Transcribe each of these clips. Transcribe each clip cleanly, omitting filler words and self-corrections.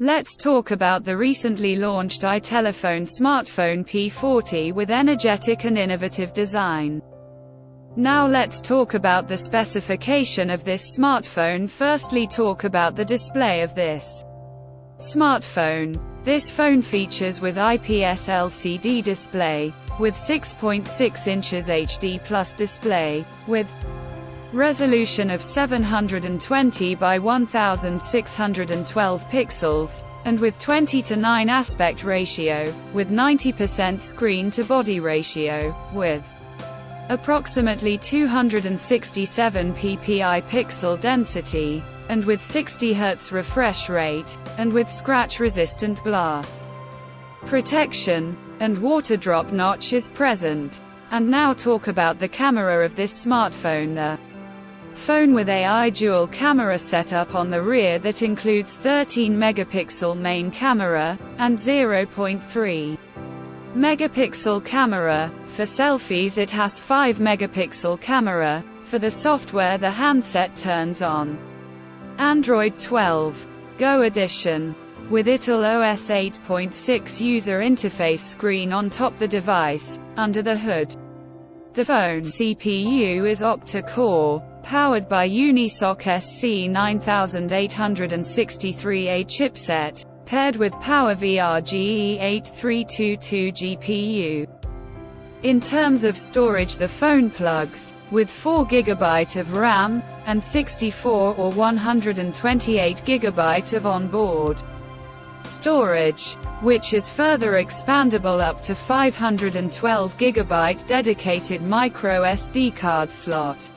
Let's talk about the recently launched iTEL smartphone P40 with energetic and innovative design. Now let's talk about the specification of this smartphone. Firstly, talk about the display of this smartphone. This phone features with IPS LCD display, with 6.6 inches HD Plus display, with resolution of 720 by 1612 pixels, and with 20:9 aspect ratio, with 90% screen to body ratio, with approximately 267 ppi pixel density, and with 60 Hz refresh rate, and with scratch-resistant glass protection, and water drop notch is present. And now talk about the camera of this smartphone. The phone with AI dual camera setup on the rear that includes 13 megapixel main camera, and 0.3 megapixel camera. For selfies it has 5 megapixel camera. For the software the handset turns on Android 12 Go edition, with iTEL OS 8.6 user interface screen on top the device. Under the hood, the phone CPU is octa-core, powered by Unisoc SC9863A chipset, paired with PowerVR GE8322 GPU. In terms of storage, the phone plugs, with 4GB of RAM, and 64 or 128GB of onboard storage, which is further expandable up to 512GB dedicated micro SD card slot.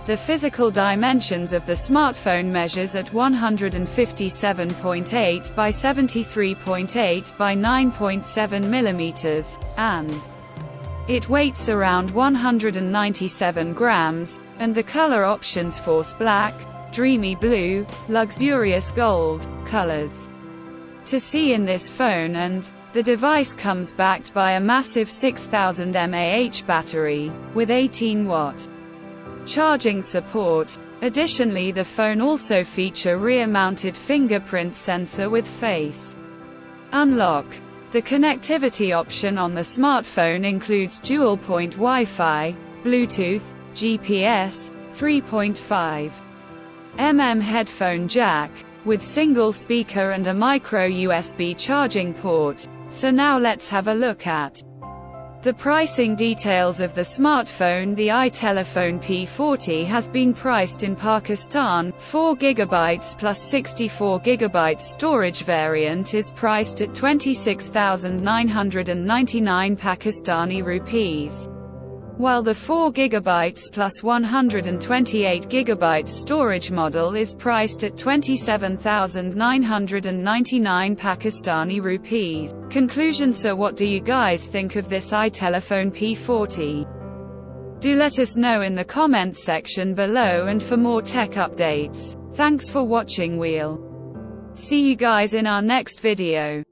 The physical dimensions of the smartphone measures at 157.8 by 73.8 by 9.7 mm, and it weighs around 197 grams, and the color options force black, dreamy blue, luxurious gold colors to see in this phone, and the device comes backed by a massive 6000 mAh battery, with 18-watt charging support. Additionally, the phone also features rear-mounted fingerprint sensor with face unlock. The connectivity option on the smartphone includes dual-point Wi-Fi, Bluetooth, GPS, 3.5 mm headphone jack, with single speaker and a micro USB charging port. So now let's have a look at the pricing details of the smartphone. The iTEL P40 has been priced in Pakistan. 4GB plus 64GB storage variant is priced at 26,999 Pakistani rupees, while the 4GB plus 128GB storage model is priced at 27,999 Pakistani rupees. Conclusion. So what do you guys think of this iTEL P40? Do let us know in the comments section below, and for more tech updates, thanks for watching. We'll see you guys in our next video.